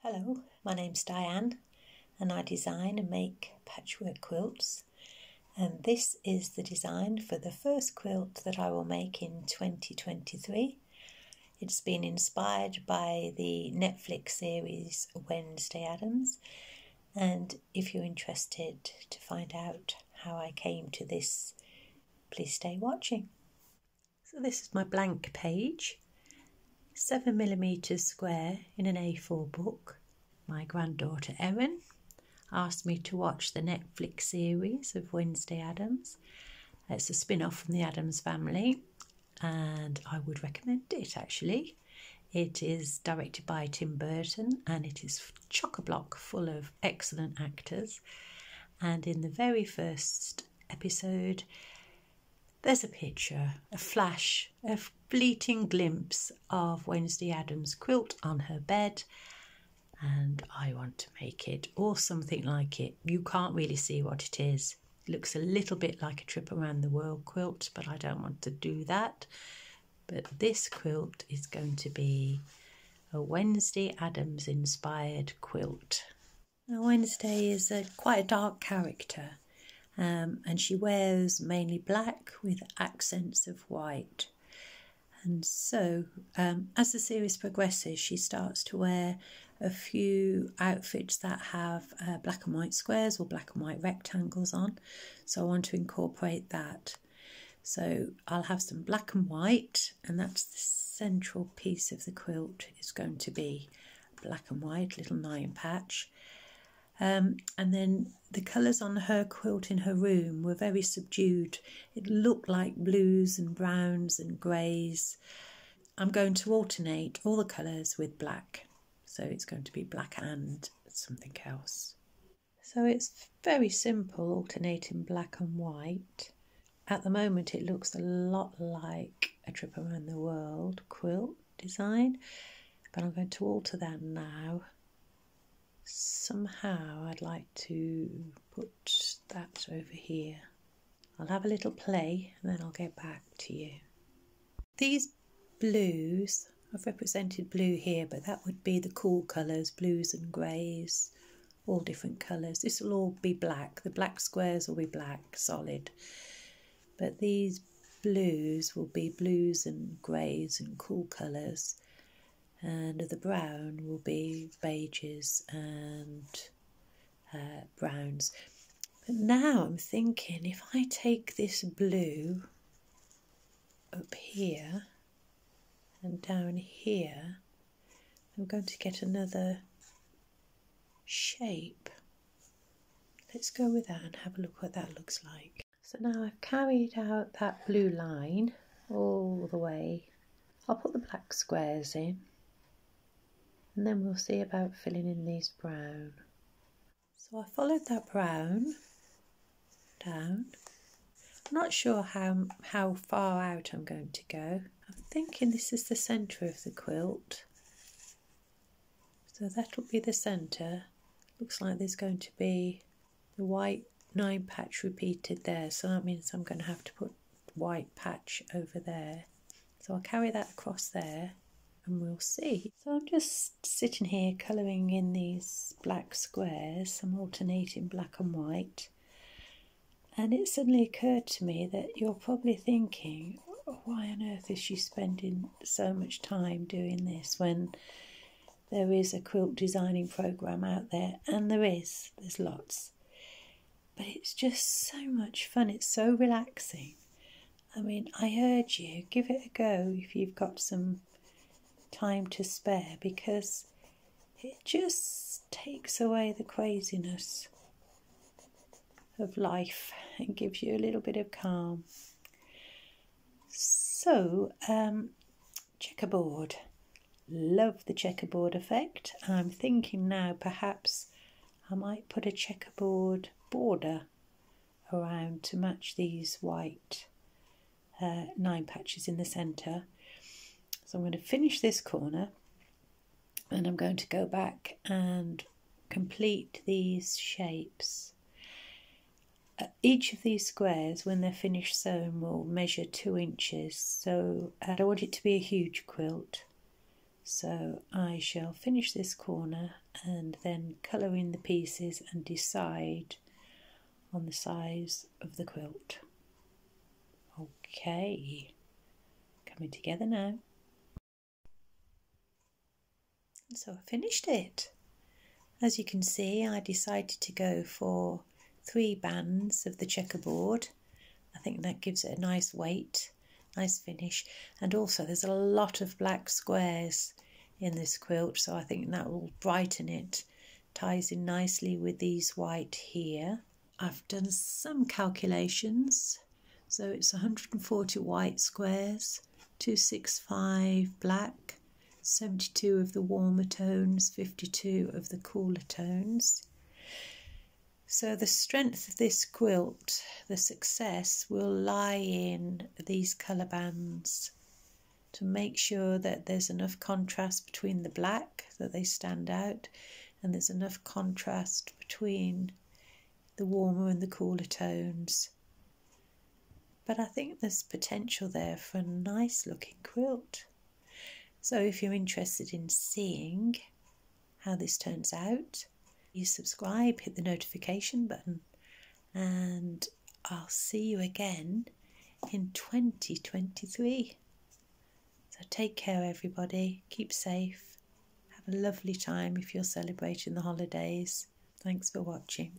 Hello, my name's Diane and I design and make patchwork quilts, and this is the design for the first quilt that I will make in 2023. It's been inspired by the Netflix series Wednesday Addams, and if you're interested to find out how I came to this, please stay watching. So this is my blank page, 7mm square in an A4 book. My granddaughter Erin asked me to watch the Netflix series of Wednesday Addams. It's a spin-off from the Addams family and I would recommend it actually. It is directed by Tim Burton and it is chock-a-block full of excellent actors. And in the very first episode there's a picture, a flash, a fleeting glimpse of Wednesday Addams' quilt on her bed, and I want to make it or something like it. You can't really see what it is. It looks a little bit like a trip around the world quilt, but I don't want to do that. But this quilt is going to be a Wednesday Addams inspired quilt. Now Wednesday is quite a dark character. And she wears mainly black with accents of white. And so as the series progresses, she starts to wear a few outfits that have black and white squares or black and white rectangles on. So I want to incorporate that. So I'll have some black and white, and that's the central piece of the quilt. Is going to be black and white, little 9 patch. And then the colours on her quilt in her room were very subdued. It looked like blues and browns and greys. I'm going to alternate all the colours with black. So it's going to be black and something else. So it's very simple, alternating black and white. At the moment it looks a lot like a trip around the world quilt design, but I'm going to alter that now. Somehow I'd like to put that over here. I'll have a little play and then I'll get back to you. These blues, I've represented blue here, but that would be the cool colours, blues and greys, all different colours. This will all be black. The black squares will be black, solid. But these blues will be blues and greys and cool colours. And the brown will be beiges and browns. But now I'm thinking, if I take this blue up here and down here, I'm going to get another shape. Let's go with that and have a look what that looks like. So now I've carried out that blue line all the way. I'll put the black squares in. And then we'll see about filling in these brown. So I followed that brown down. I'm not sure how far out I'm going to go. I'm thinking this is the centre of the quilt. So that'll be the centre. Looks like there's going to be the white 9 patch repeated there. So that means I'm going to have to put white patch over there. So I'll carry that across there. And we'll see. So I'm just sitting here colouring in these black squares. I'm alternating black and white. And it suddenly occurred to me that you're probably thinking, why on earth is she spending so much time doing this when there is a quilt designing programme out there? And there's lots. But it's just so much fun. It's so relaxing. I mean, I urge you, give it a go if you've got some time to spare, because it just takes away the craziness of life and gives you a little bit of calm. So checkerboard, love the checkerboard effect. I'm thinking now perhaps I might put a checkerboard border around to match these white 9 patches in the centre. So I'm going to finish this corner and I'm going to go back and complete these shapes. Each of these squares, when they're finished sewn, will measure 2 inches. So I don't want it to be a huge quilt. So I shall finish this corner and then colour in the pieces and decide on the size of the quilt. Okay, coming together now. So I finished it. As you can see, I decided to go for 3 bands of the checkerboard. I think that gives it a nice weight, nice finish, and also there's a lot of black squares in this quilt, so I think that will brighten it. Ties in nicely with these white here. I've done some calculations, so it's 140 white squares, 265 black, 72 of the warmer tones, 52 of the cooler tones. So the strength of this quilt, the success, will lie in these colour bands to make sure that there's enough contrast between the black, that they stand out, and there's enough contrast between the warmer and the cooler tones. But I think there's potential there for a nice looking quilt. So if you're interested in seeing how this turns out, you subscribe, hit the notification button, and I'll see you again in 2023. So take care everybody, keep safe, have a lovely time if you're celebrating the holidays. Thanks for watching.